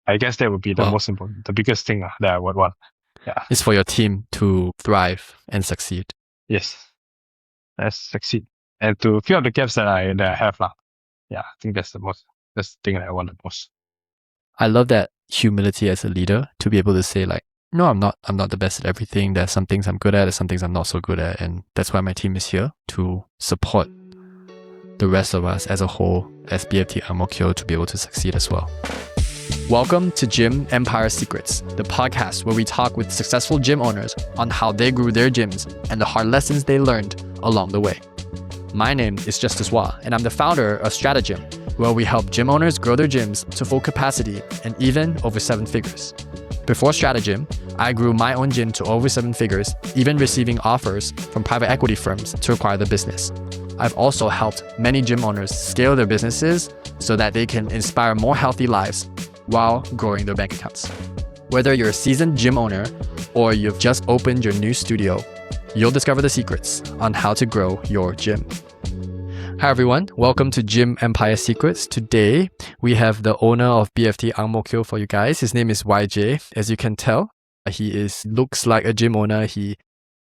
I guess that would be the Well, most important, the biggest thing that I would want. Yeah. it's for your team to thrive and succeed. Yes. Let's succeed. And to fill up the gaps that I have. Yeah, I think that's the thing that I want the most. I love that humility as a leader to be able to say like, no, I'm not the best at everything. There's some things I'm good at, there's some things I'm not so good at. And that's why my team is here to support the rest of us as a whole, as BFT Ang Mo Kio, to be able to succeed as well. Welcome to Gym Empire Secrets, the podcast where we talk with successful gym owners on how they grew their gyms and the hard lessons they learned along the way. My name is Justice Wah, and I'm the founder of Stratagym, where we help gym owners grow their gyms to full capacity and even over 7 figures. Before Stratagym, I grew my own gym to over 7 figures, even receiving offers from private equity firms to acquire the business. I've also helped many gym owners scale their businesses so that they can inspire more healthy lives while growing their bank accounts. Whether you're a seasoned gym owner or you've just opened your new studio, you'll discover the secrets on how to grow your gym. Hi everyone, welcome to Gym Empire Secrets. Today, we have the owner of BFT Ang Mo Kio for you guys. His name is YJ. As you can tell, he looks like a gym owner. He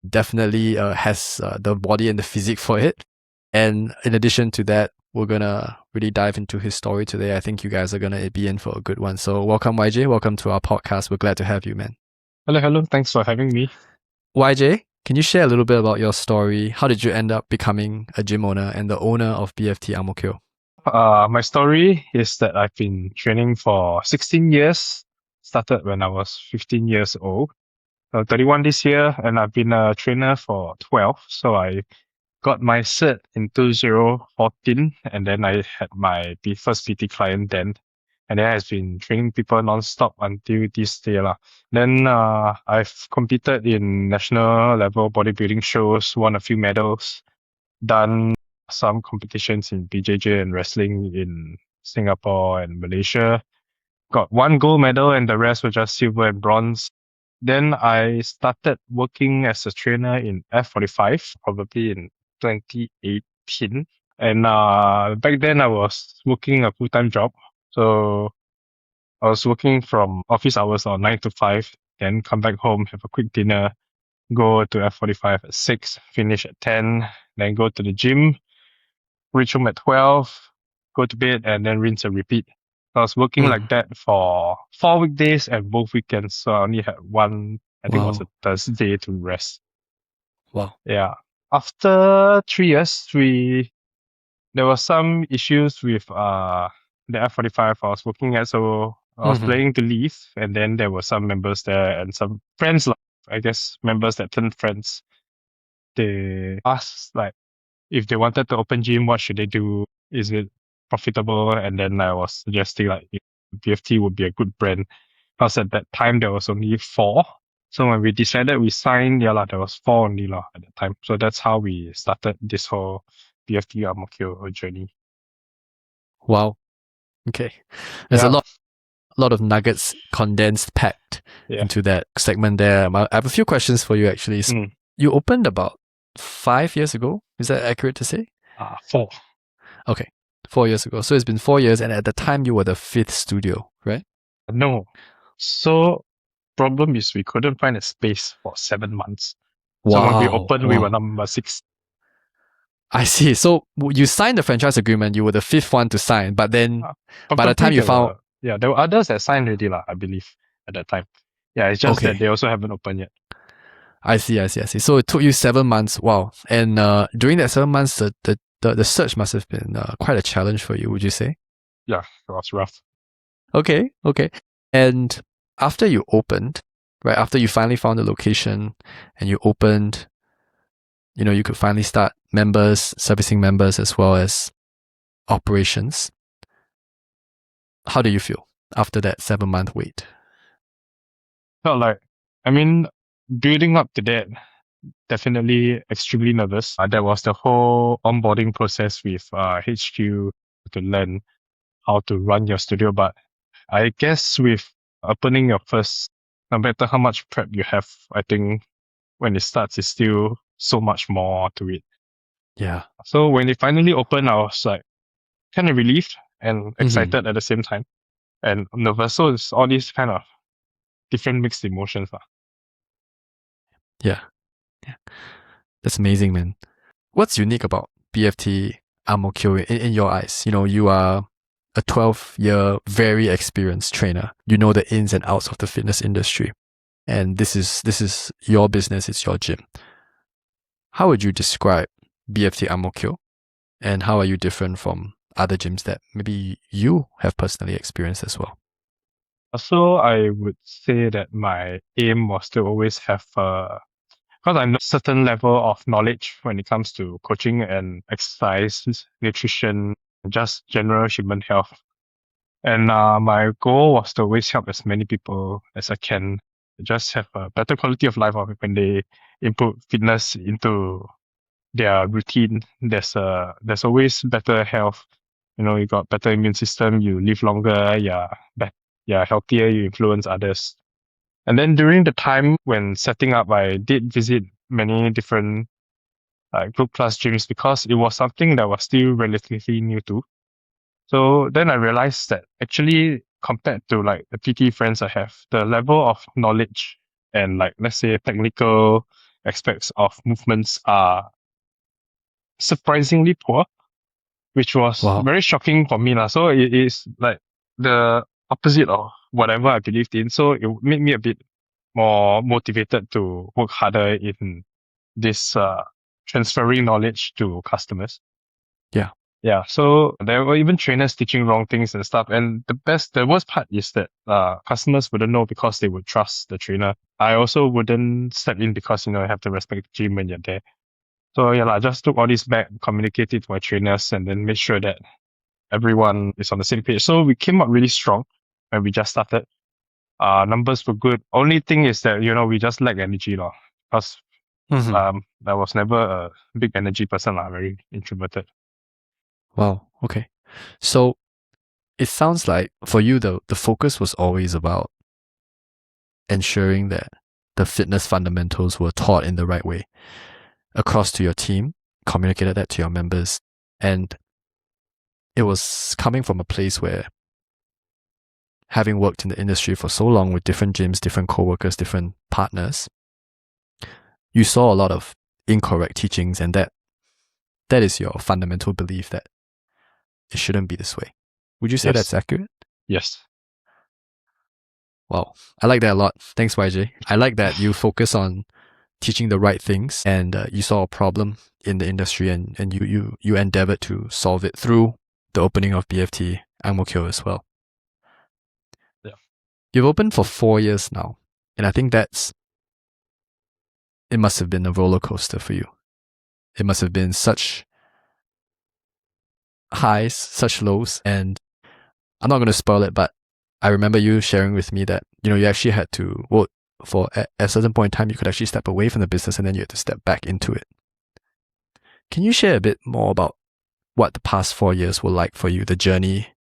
definitely has the body and the physique for it. And in addition to that, we're gonna really dive into his story today. I think you guys are gonna be in for a good one. So welcome YJ, welcome to our podcast. We're glad to have you, man. Hello. Thanks for having me. YJ, can you share a little bit about your story? How did you end up becoming a gym owner and the owner of BFT Ang Mo Kio? My story is that I've been training for 16 years. Started when I was 15 years old. 31 this year, and I've been a trainer for 12. So I got my cert in 2014, and then I had my first PT client then. And then I've been training people non-stop until this day. Then I've competed in national level bodybuilding shows, won a few medals, done some competitions in BJJ and wrestling in Singapore and Malaysia. Got 1 gold medal and the rest were just silver and bronze. Then I started working as a trainer in F45, probably in 2018. And back then I was working a full-time job. So I was working from office hours or 9 to 5, then come back home, have a quick dinner, go to F45 at 6, finish at 10, then go to the gym, reach home at 12, go to bed, and then rinse and repeat. I was working like that for 4 weekdays and both weekends. So I only had one, I think it was a Thursday to rest. Wow. Yeah. After 3 years, there were some issues with the F45 I was working at. So I was planning to leave, and then there were some members there and some friends, I guess members that turned friends. They asked like if they wanted to open gym, what should they do? Is it profitable? And then I was suggesting like BFT would be a good brand. Because at that time there was only 4. So when we decided we signed, there was 4 only at that time. So that's how we started this whole BFT Ang Mo Kio journey. Wow. Okay. There's a lot of nuggets condensed, packed into that segment there. I have a few questions for you actually. So you opened about 5 years ago. Is that accurate to say? 4. Okay. 4 years ago. So it's been 4 years, and at the time you were the 5th studio, right? No. So problem is we couldn't find a space for 7 months. So when we opened, we were number 6. I see. So you signed the franchise agreement, you were the 5th one to sign, but then by the time you found... there were others that signed already, I believe, at that time. Yeah, it's just that they also haven't opened yet. I see. So it took you 7 months. Wow. And during that 7 months, the search must have been quite a challenge for you, would you say? Yeah, it was rough. Okay. And after you opened, right, after you finally found the location and you opened, you could finally start servicing members as well as operations. How do you feel after that 7-month wait? Felt like, building up to that, definitely extremely nervous. That was the whole onboarding process with HQ to learn how to run your studio. But I guess with opening your first, no matter how much prep you have, I think when it starts, it's still so much more to it. Yeah. So when it finally opened, I was like kind of relieved and excited at the same time. and nervous. So it's all these kind of different mixed emotions. Yeah. Yeah. That's amazing, man. What's unique about BFT Ang Mo Kio in your eyes? You know, you are a 12-year, very experienced trainer. You know the ins and outs of the fitness industry. And this is your business, it's your gym. How would you describe BFT Ang Mo Kio? And how are you different from other gyms that maybe you have personally experienced as well? So I would say that my aim was to always have because I know certain level of knowledge when it comes to coaching and exercise, nutrition, just general human health. And my goal was to always help as many people as I can just have a better quality of life when they input fitness into their routine. There's always better health. You know, you got better immune system, you live longer, you're healthier, you influence others. And then during the time when setting up, I did visit many different group class gyms because it was something that was still relatively new to. So then I realized that actually compared to like the PT friends I have, the level of knowledge and like let's say technical aspects of movements are surprisingly poor, which was Wow. very shocking for me. So it is like the opposite of whatever I believed in. So it made me a bit more motivated to work harder in this transferring knowledge to customers. Yeah. Yeah, so there were even trainers teaching wrong things and stuff. And the worst part is that customers wouldn't know because they would trust the trainer. I also wouldn't step in because, you know, I have to respect the gym when you're there. So yeah, I just took all this back, communicated to my trainers, and then made sure that everyone is on the same page. So we came up really strong when we just started. Numbers were good. Only thing is that, you know, we just lack energy, because Mm-hmm. I was never a big energy person, very introverted. Wow. Okay. So it sounds like for you, the focus was always about ensuring that the fitness fundamentals were taught in the right way across to your team, communicated that to your members, and it was coming from a place where, having worked in the industry for so long with different gyms, different co-workers, different partners, you saw a lot of incorrect teachings, and that is your fundamental belief that it shouldn't be this way. Would you say Yes. that's accurate? Yes. Wow. I like that a lot. Thanks, YJ. I like that you focus on teaching the right things, and you saw a problem in the industry, and you endeavored to solve it through the opening of BFT Ang Mo Kio as well. Yeah. You've opened for 4 years now, and I think it must have been a roller coaster for you. It must have been such highs, such lows, and I'm not going to spoil it, but I remember you sharing with me that, you know, you actually had to, well, for at a certain point in time, you could actually step away from the business and then you had to step back into it. Can you share a bit more about what the past 4 years were like for you, the journey,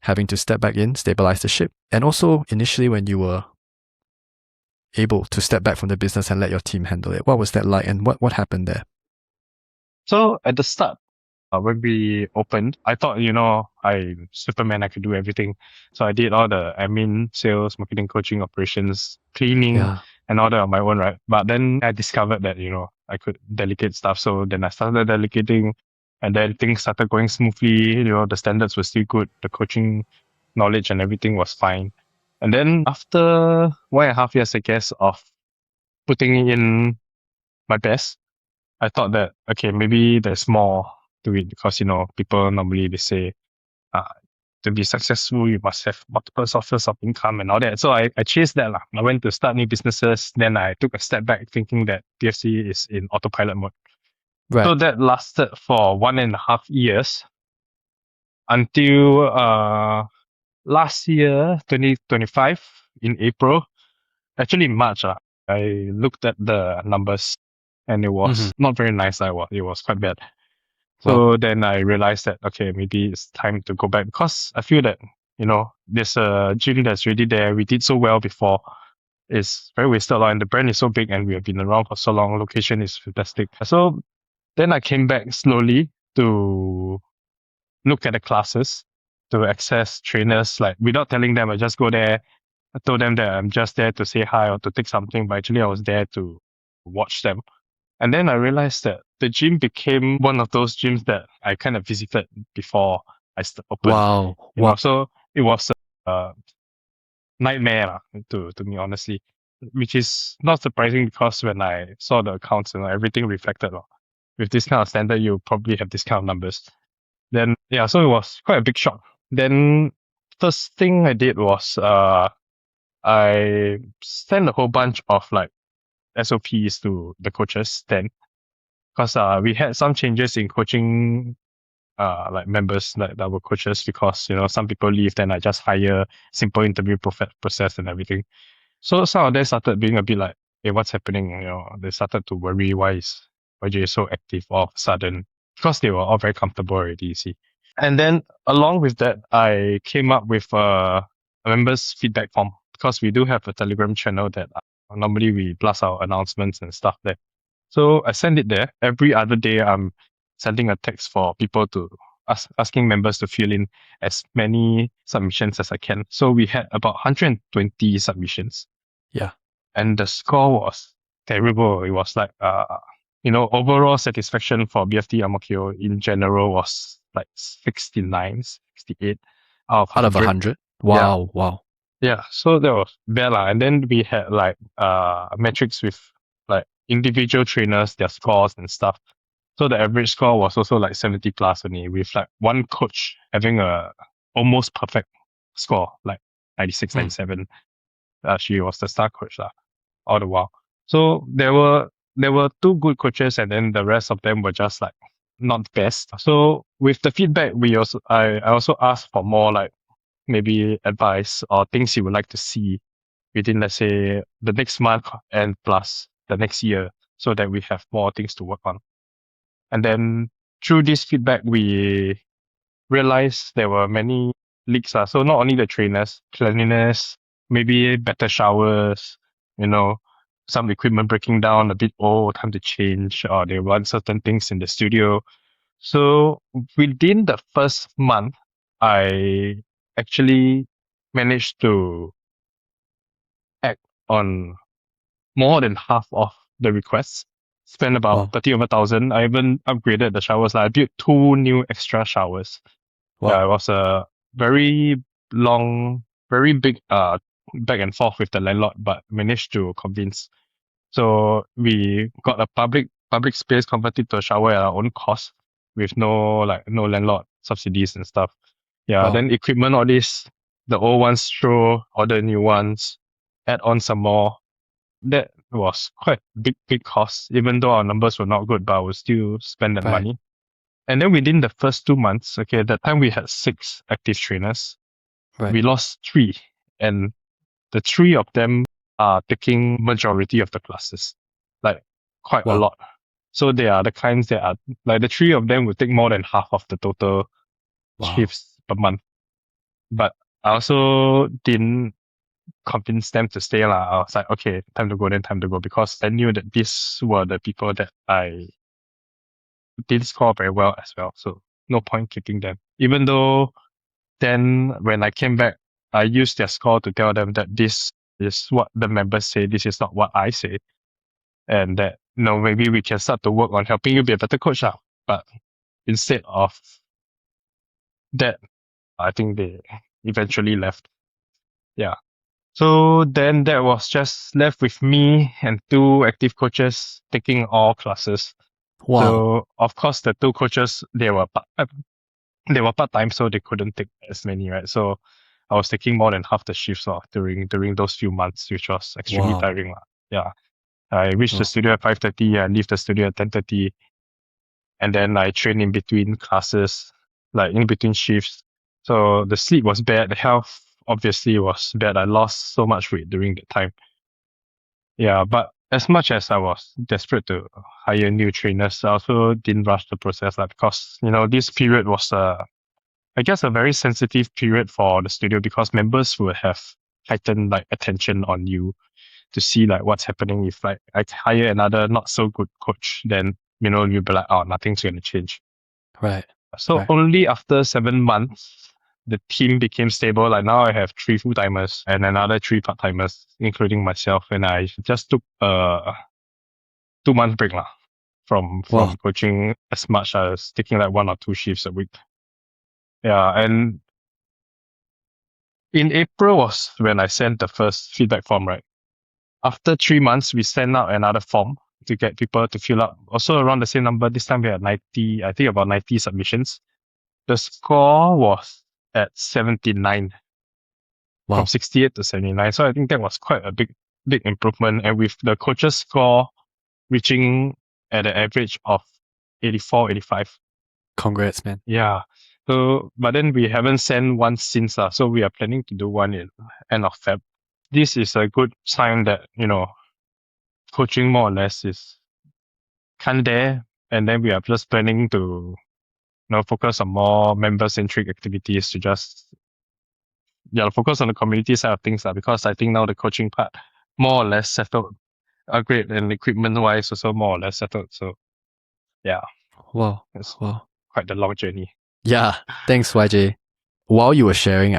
having to step back in, stabilize the ship, and also initially when you were able to step back from the business and let your team handle it? What was that like, and what happened there? So at the start, when we opened, I thought, you know, I'm Superman, I could do everything. So I did all the admin, sales, marketing, coaching, operations, cleaning, Yeah. and all that on my own, right? But then I discovered that, you know, I could delegate stuff. So then I started delegating, and then things started going smoothly. You know, the standards were still good. The coaching knowledge and everything was fine. And then after 1.5 years, I guess, of putting in my best, I thought that, okay, maybe there's more to it because, you know, people normally they say, uh, to be successful, you must have multiple sources of income and all that. So I chased that. I went to start new businesses. Then I took a step back thinking that PFC is in autopilot mode. Right. So that lasted for 1.5 years until last year, 2025, in April. Actually, in March, I looked at the numbers and it was not very nice. It was quite bad. Wow. So then I realized that, okay, maybe it's time to go back because I feel that, you know, there's a gym that's already there. We did so well before. It's very wasted a lot and the brand is so big and we have been around for so long. Location is fantastic. So then I came back slowly to look at the classes to access trainers, like without telling them. I just go there. I told them that I'm just there to say hi or to take something, but actually I was there to watch them. And then I realized that the gym became one of those gyms that I kind of visited before I opened. Wow. You know, Wow. so it was a nightmare lah, to me, honestly. Which is not surprising because when I saw the accounts, everything reflected. With this kind of standard, you probably have this kind of numbers. Then yeah, so it was quite a big shock. Then first thing I did was I sent a whole bunch of like SOPs to the coaches then, because we had some changes in coaching like members like our coaches, because some people leave, then I just hire simple interview process and everything. So some of them started being a bit like, hey, what's happening? They started to worry why Jay is so active all of a sudden, because they were all very comfortable already, you see. And then along with that, I came up with a members feedback form, because we do have a Telegram channel that normally we blast our announcements and stuff there. So I send it there. Every other day, I'm sending a text for people to asking members to fill in as many submissions as I can. So we had about 120 submissions. Yeah. And the score was terrible. It was like, overall satisfaction for BFT Ang Mo Kio in general was like 69, 68 out of Out of 100. 100. Yeah. Wow. Wow. Yeah, so that was bad lah. And then we had like metrics with like individual trainers, their scores and stuff. So the average score was also like 70 plus only, with like one coach having a almost perfect score, like 96, 97. She was the star coach lah, all the while. So there were two good coaches, and then the rest of them were just like not the best. So with the feedback, I also asked for more like maybe advice or things you would like to see within, let's say, the next month and plus the next year, so that we have more things to work on. And then through this feedback, we realized there were many leaks. So not only the trainers, cleanliness, maybe better showers, some equipment breaking down a bit old, time to change, or they want certain things in the studio. So within the first month, I actually managed to act on more than half of the requests. Spent about Wow. 30 over thousand. I even upgraded the showers. I built 2 new extra showers. Wow. It was a very long, very big back and forth with the landlord, but managed to convince. So we got a public space converted to a shower at our own cost, with no landlord subsidies and stuff. Yeah, Wow. then equipment, all this, the old ones throw, order new ones, add on some more. That was quite big cost, even though our numbers were not good, but I would still spend that Right. money. And then within the first 2 months, okay, at that time we had 6 active trainers. Right. We lost 3, and the 3 of them are taking majority of the classes, like quite a Wow. lot. So they are the kinds that are like, the 3 of them would take more than half of the total Wow. shifts per month. But I also didn't convince them to stay lah. I was like, okay, time to go, because I knew that these were the people that I didn't score very well as well. So no point keeping them. Even though then when I came back, I used their score to tell them that this is what the members say, this is not what I say. And that, maybe we can start to work on helping you be a better coach now. But instead of that, I think they eventually left. Yeah. So then that was just left with me and 2 active coaches taking all classes. Wow. So of course the 2 coaches, they were part-time, so they couldn't take as many, right? So I was taking more than half the shifts during those few months, which was extremely Wow. tiring. Yeah. I reached the Oh. studio at 5:30, I leave the studio at 10:30, and then I train in between classes, like in between shifts. So the sleep was bad, the health obviously was bad. I lost so much weight during that time. Yeah, but as much as I was desperate to hire new trainers, I also didn't rush the process, because this period was I guess a very sensitive period for the studio, because members will have heightened attention on you to see what's happening. If I hire another not so good coach, then you'll be like, oh, nothing's gonna change. Right. So Right. only after 7 months, the team became stable. Like now I have 3 full-timers and another 3 part-timers, including myself. And I just took a 2-month break lah from Wow. coaching as much as taking like 1 or 2 shifts a week. Yeah. And in April was when I sent the first feedback form, right? After 3 months, we sent out another form to get people to fill up. Also around the same number. This time we had 90, I think about 90 submissions. The score was at 79 from Wow. 68 to 79. So I think that was quite a big improvement. And with the coaches score reaching at an average of 84, 85. Congrats, man. Yeah. So, but then we haven't sent one since. So we are planning to do one in end of Feb. This is a good sign that, coaching more or less is kind of there. And then we are just planning to, focus on more member-centric activities to just, focus on the community side of things. Because I think now the coaching part more or less settled. Great. And equipment-wise also more or less settled. So, yeah, Wow. it's Wow. quite the long journey. Yeah. Thanks, YJ. While you were sharing,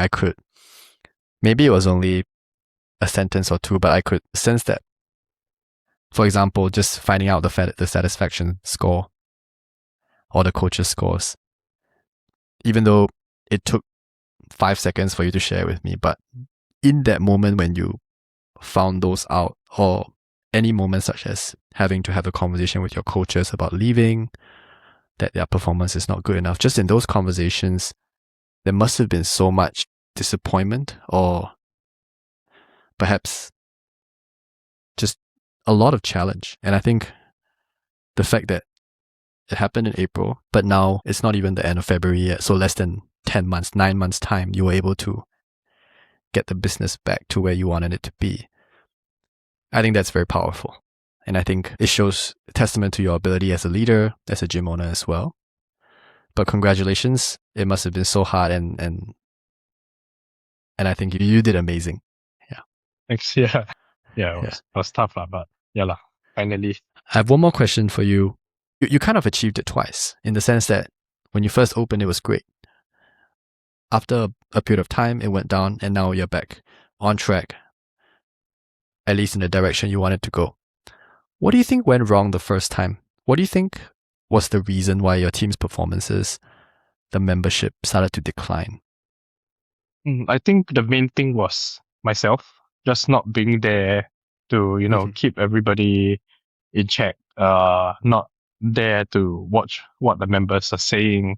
maybe it was only a sentence or two, but I could sense that. For example, just finding out the satisfaction score or the coach's scores, even though it took 5 seconds for you to share with me, but in that moment when you found those out, or any moment such as having to have a conversation with your coaches about leaving, that their performance is not good enough, just in those conversations, there must have been so much disappointment, or perhaps just a lot of challenge. And I think the fact that it happened in April, but now it's not even the end of February yet, so less than 10 months, 9 months time, you were able to get the business back to where you wanted it to be. I think that's very powerful. And I think it shows a testament to your ability as a leader, as a gym owner as well. But congratulations. It must have been so hard, and I think you did amazing. Yeah. Thanks. Yeah. Yeah, it was tough, but yeah, finally. I have one more question for you. You kind of achieved it twice, in the sense that when you first opened, it was great. After a period of time, it went down, and now you're back on track, at least in the direction you wanted to go. What do you think went wrong the first time? What do you think was the reason why your team's performances, the membership, started to decline? I think the main thing was myself just not being there to, keep everybody in check. Not there to watch what the members are saying.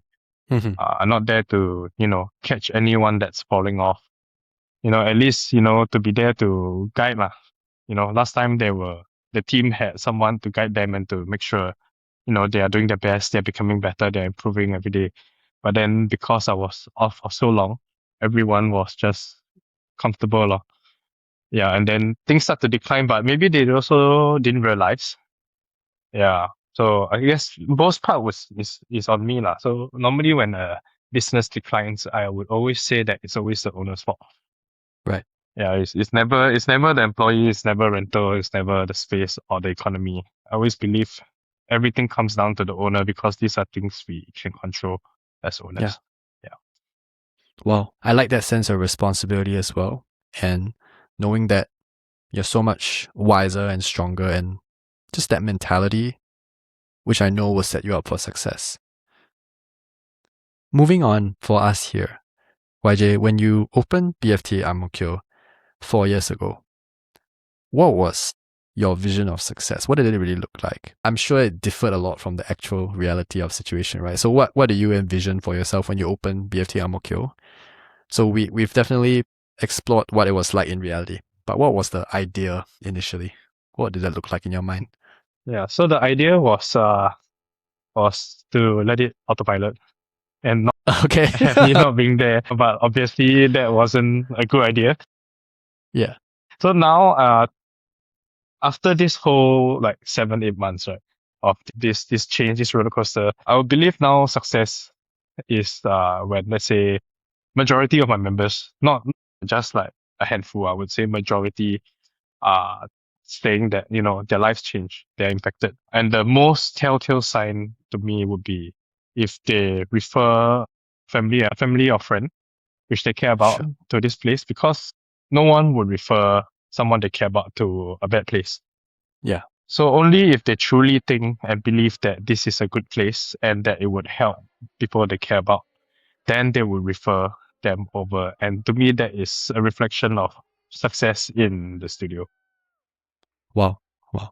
Not there to, catch anyone that's falling off. At least, to be there to guide. Last time the team had someone to guide them and to make sure, they are doing their best, they're becoming better, they're improving every day. But then because I was off for so long, everyone was just comfortable. Yeah, and then things start to decline, but maybe they also didn't realize. Yeah. So I guess most part is on me. So normally when a business declines, I would always say that it's always the owner's fault. Right. Yeah, it's never the employee, it's never rental, it's never the space or the economy. I always believe everything comes down to the owner because these are things we can control as owners. Yeah. Well, I like that sense of responsibility as well. And knowing that you're so much wiser and stronger, and just that mentality, which I know will set you up for success. Moving on for us here, YJ, when you opened BFT Ang Mo Kio 4 years ago, what was your vision of success? What did it really look like? I'm sure it differed a lot from the actual reality of situation, right? So what do you envision for yourself when you opened BFT Ang Mo Kio? So we've definitely explored what it was like in reality, but what was the idea initially? What did that look like in your mind? Yeah. So the idea was to let it autopilot and not Okay. have me not being there. But obviously that wasn't a good idea. Yeah. So now after this whole 7-8 months, right, of this change, this roller coaster, I would believe now success is when, let's say, majority of my members, not just like a handful, I would say majority are saying that, their lives change, they're impacted. And the most telltale sign to me would be if they refer a family or friend which they care about Sure. to this place, because no one would refer someone they care about to a bad place. Yeah. So only if they truly think and believe that this is a good place and that it would help people they care about, then they will refer them over. And to me, that is a reflection of success in the studio. Wow. Wow.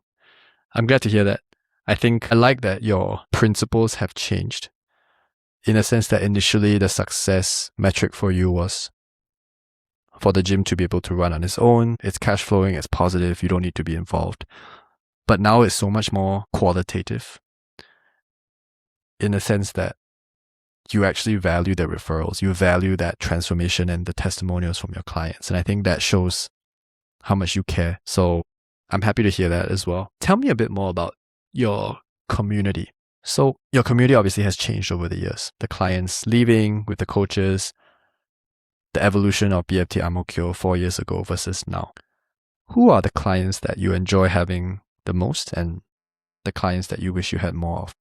I'm glad to hear that. I think I like that your principles have changed in a sense that initially the success metric for you was for the gym to be able to run on its own. It's cash flowing, it's positive, you don't need to be involved. But now it's so much more qualitative in the sense that you actually value the referrals, you value that transformation and the testimonials from your clients. And I think that shows how much you care. So I'm happy to hear that as well. Tell me a bit more about your community. So your community obviously has changed over the years. The clients leaving with the coaches, the evolution of BFT Ang Mo Kio 4 years ago versus now. Who are the clients that you enjoy having the most and the clients that you wish you had more of?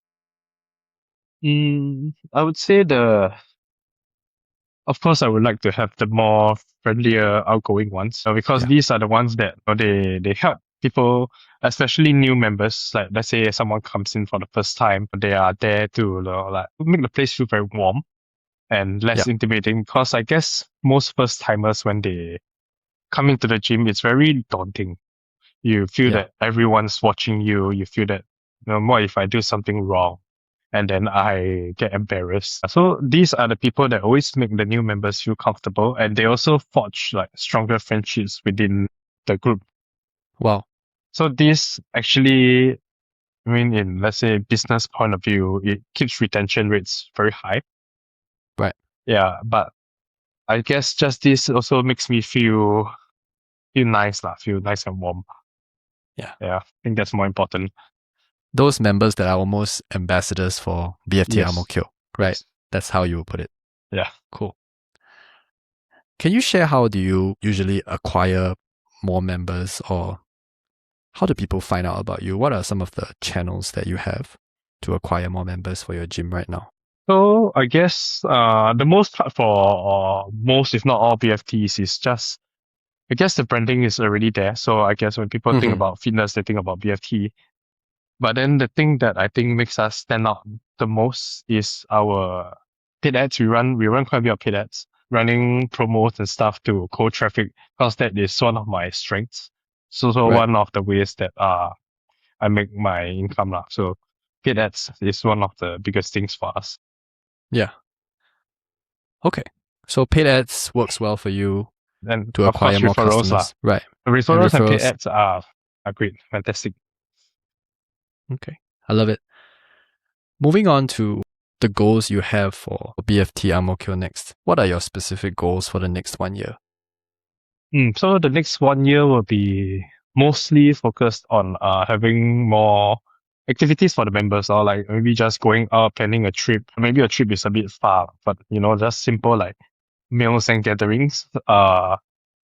I would say of course, I would like to have the more friendlier, outgoing ones, because Yeah. these are the ones that they help people, especially new members. Like, let's say someone comes in for the first time, they are there to like make the place feel very warm and less Yeah. intimidating. Because I guess most first timers, when they come into the gym, it's very daunting. You feel Yeah. that everyone's watching you. You feel that, what if I do something wrong? And then I get embarrassed. So these are the people that always make the new members feel comfortable, and they also forge like stronger friendships within the group. Wow. So this actually, I mean, in, let's say, business point of view, it keeps retention rates very high. Right. Yeah, but I guess just this also makes me feel nice and warm. Yeah. Yeah, I think that's more important. Those members that are almost ambassadors for BFT Ang Mo Yes. Kio, right? Yes. That's how you would put it. Yeah. Cool. Can you share how do you usually acquire more members, or how do people find out about you? What are some of the channels that you have to acquire more members for your gym right now? So I guess the most part for most, if not all, BFTs is just, I guess the branding is already there. So I guess when people think Mm-hmm. about fitness, they think about BFT. But then the thing that I think makes us stand out the most is our paid ads. We run quite a bit of paid ads, running promos and stuff to cold traffic, because that is one of my strengths. So Right. one of the ways that I make my income lah. So paid ads is one of the biggest things for us. Yeah. Okay. So paid ads works well for you And to of acquire course, more referrals lah. customers. Right. And Referrals and paid referrals. ads are great, fantastic. Okay. I love it. Moving on to the goals you have for BFT Ang Mo Kio next. What are your specific goals for the next 1 year? So the next 1 year will be mostly focused on having more activities for the members, or like maybe just going out, planning a trip. Maybe a trip is a bit far, but just simple like meals and gatherings,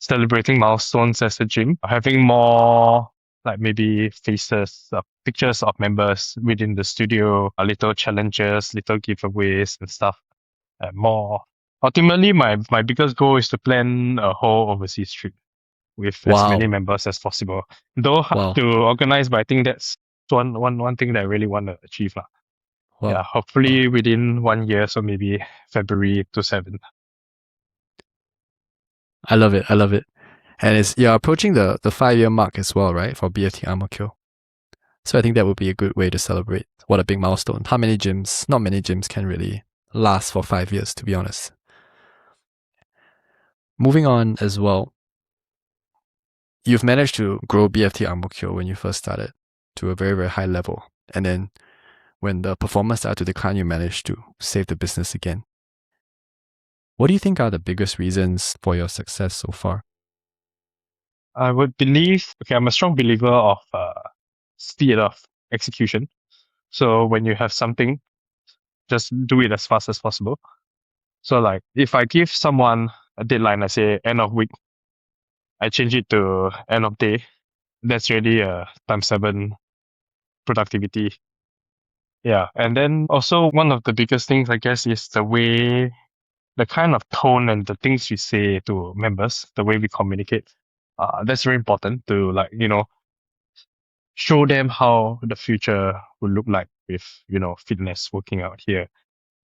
celebrating milestones as a gym, having more like maybe faces, pictures of members within the studio, little challenges, little giveaways and stuff. More. Ultimately, my biggest goal is to plan a whole overseas trip with as many Wow. members as possible. Though hard Wow. to organize, but I think that's one thing that I really want to achieve. Yeah, Wow. hopefully within 1 year, so maybe February 27. I love it. I love it. And you're approaching the 5-year mark as well, right? For BFT Ang Mo Kio. So I think that would be a good way to celebrate. What a big milestone. Not many gyms can really last for 5 years, to be honest. Moving on as well, you've managed to grow BFT Ang Mo Kio when you first started to a very, very high level. And then when the performance started to decline, you managed to save the business again. What do you think are the biggest reasons for your success so far? I would believe, I'm a strong believer of speed of execution. So when you have something, just do it as fast as possible. So like if I give someone a deadline, I say end of week, I change it to end of day. That's really a times 7 productivity. Yeah. And then also one of the biggest things, I guess, is the way the kind of tone and the things we say to members, the way we communicate, that's very important to show them how the future will look like with, fitness working out here.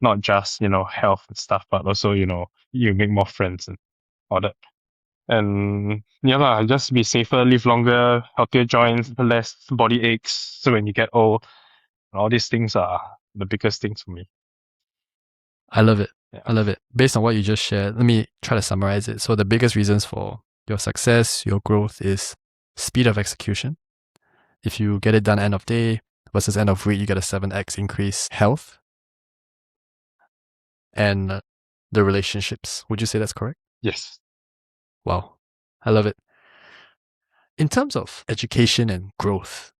Not just, health and stuff, but also, you make more friends and all that. And yeah, lah, just be safer, live longer, healthier joints, less body aches. So when you get old, all these things are the biggest things for me. I love it. Yeah. I love it. Based on what you just shared, let me try to summarize it. So the biggest reasons for your success, your growth is speed of execution. If you get it done end of day versus end of week, you get a 7x increase. Health and the relationships. Would you say that's correct? Yes. Wow. I love it. In terms of education and growth,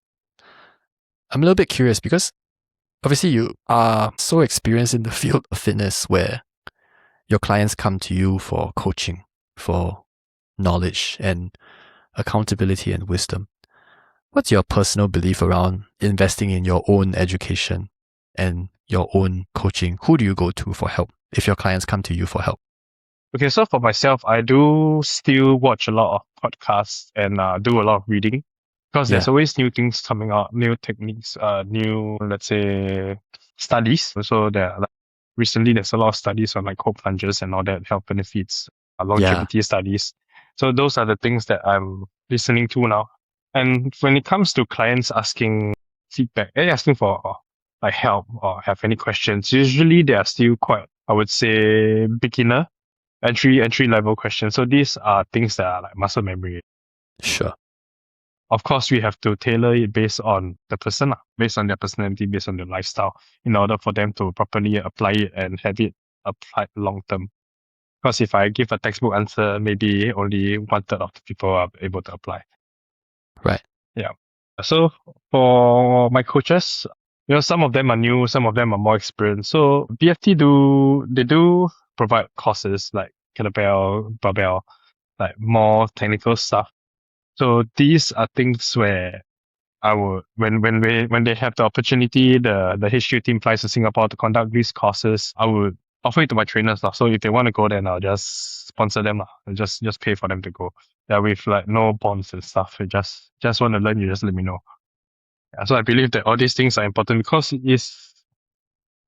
I'm a little bit curious because obviously you are so experienced in the field of fitness where your clients come to you for coaching, for knowledge and accountability and wisdom. What's your personal belief around investing in your own education and your own coaching? Who do you go to for help if your clients come to you for help? Okay, so for myself, I do still watch a lot of podcasts and do a lot of reading because there's Yeah. always new things coming out, new techniques, new, let's say, studies. So recently there's a lot of studies on like cold plunges and all that, health benefits, longevity studies. So those are the things that I'm listening to now. And when it comes to clients asking feedback, asking for like help or have any questions, usually they are still quite, I would say, beginner entry level questions. So these are things that are like muscle memory. Sure. Of course, we have to tailor it based on the person, based on their personality, based on their lifestyle, in order for them to properly apply it and have it applied long term. Because if I give a textbook answer, maybe only 1/3 of the people are able to apply. Right. Yeah. So for my coaches, some of them are new, some of them are more experienced. So BFT do provide courses like kettlebell, barbell, like more technical stuff. So these are things where I would when they have the opportunity, the HQ team flies to Singapore to conduct these courses, I would offer it to my trainers lah. So if they want to go, then I'll just sponsor them lah. I'll just pay for them to go. Yeah, with like no bonds and stuff. You just want to learn, you just let me know. Yeah, so I believe that all these things are important because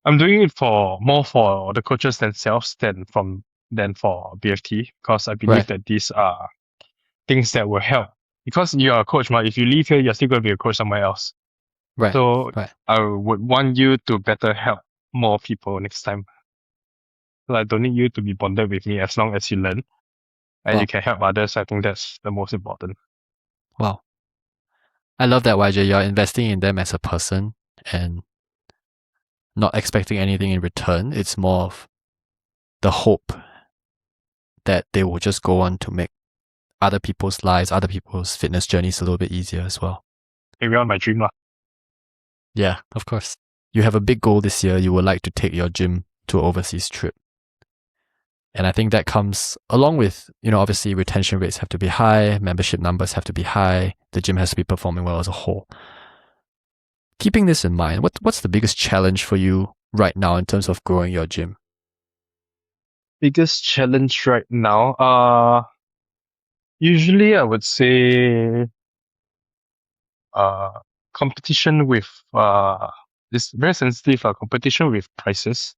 I'm doing it more for the coaches themselves than for BFT because I believe that these are things that will help. Because you are a coach, if you leave here, you're still going to be a coach somewhere else. Right. So Right. I would want you to better help more people next time. So I don't need you to be bonded with me as long as you learn and you can help others. I think that's the most important. Wow. I love that, YJ. You're investing in them as a person and not expecting anything in return. It's more of the hope that they will just go on to make other people's lives, other people's fitness journeys a little bit easier as well. Carry on my dream lah. Yeah, of course. You have a big goal this year. You would like to take your gym to an overseas trip. And I think that comes along with, obviously retention rates have to be high, membership numbers have to be high, the gym has to be performing well as a whole. Keeping this in mind, what's the biggest challenge for you right now in terms of growing your gym? Biggest challenge right now? Usually I would say competition with this very sensitive competition with prices.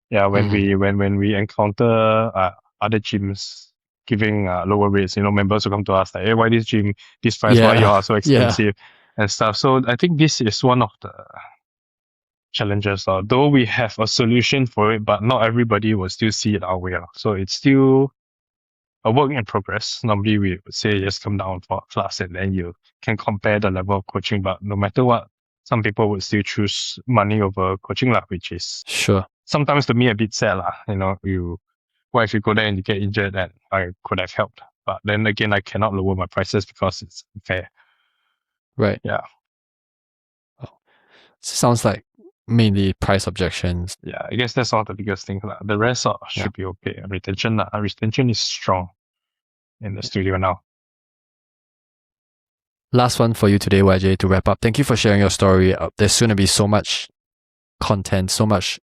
Yeah, when we encounter other gyms giving lower rates, members will come to us like, hey, why this gym, this price, why you are so expensive and stuff. So I think this is one of the challenges. Though we have a solution for it, but not everybody will still see it our way. So it's still a work in progress. Normally we would say just come down for a class and then you can compare the level of coaching. But no matter what, some people would still choose money over coaching, which is sometimes to me a bit sad. What if you go there and you get injured and I could have helped? But then again, I cannot lower my prices because it's unfair. Right. Yeah. Oh. Sounds like mainly price objections. Yeah, I guess that's all the biggest thing. The rest should be okay. Retention is strong in the studio now. Last one for you today, YJ, to wrap up. Thank you for sharing your story. There's soon to be so much content, so much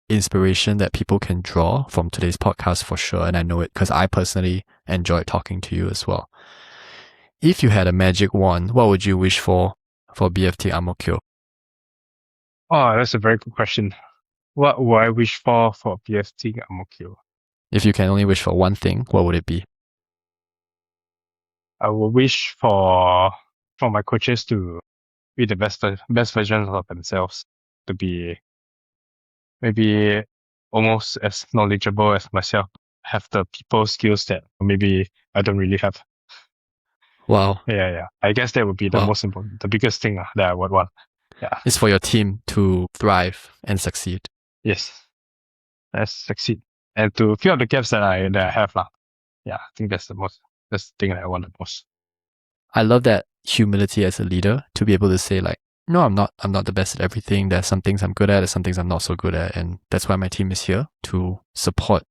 inspiration that people can draw from today's podcast for sure. And I know it because I personally enjoyed talking to you as well. If you had a magic wand, what would you wish for BFT Ang Mo Kio? Oh, that's a very good question. What would I wish for BFT Ang Mo Kio? If you can only wish for one thing, what would it be? I would wish for my coaches to be the best versions of themselves, to be maybe almost as knowledgeable as myself, have the people skills that maybe I don't really have. Wow. Yeah. I guess that would be the Wow. most important, the biggest thing that I would want. Yeah. It's for your team to thrive and succeed. Yes. Let's succeed. And to fill up the gaps that I have. Yeah, I think that's the thing that I want the most. I love that humility as a leader to be able to say like, no, I'm not the best at everything. There's some things I'm good at, there's some things I'm not so good at. And that's why my team is here to support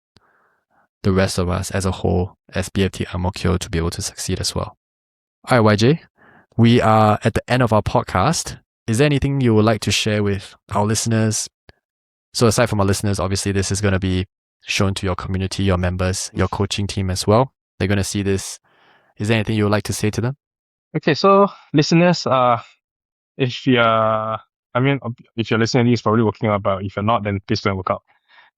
the rest of us as a whole, as BFT Ang Mo Kio, to be able to succeed as well. All right, YJ, we are at the end of our podcast. Is there anything you would like to share with our listeners? So aside from our listeners, obviously this is going to be shown to your community, your members, your coaching team as well. They're going to see this. Is there anything you would like to say to them? Okay, so listeners, if you're listening, it's probably working out, but if you're not, then please don't work out.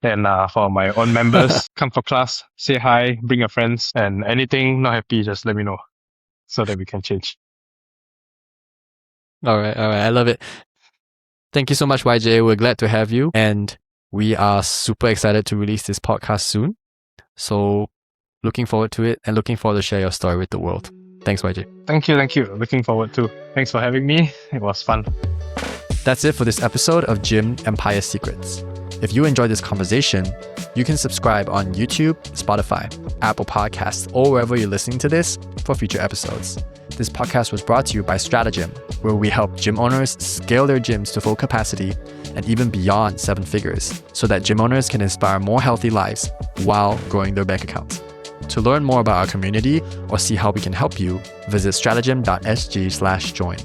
Then for my own members, come for class, say hi, bring your friends, and anything not happy, just let me know so that we can change. All right. I love it. Thank you so much, YJ. We're glad to have you. And we are super excited to release this podcast soon. So looking forward to it and looking forward to share your story with the world. Thanks, YJ. Thank you. Looking forward to. Thanks for having me. It was fun. That's it for this episode of Gym Empire Secrets. If you enjoyed this conversation, you can subscribe on YouTube, Spotify, Apple Podcasts, or wherever you're listening to this for future episodes. This podcast was brought to you by Stratagym, where we help gym owners scale their gyms to full capacity and even beyond 7 figures, so that gym owners can inspire more healthy lives while growing their bank accounts. To learn more about our community or see how we can help you, visit stratagym.sg/join.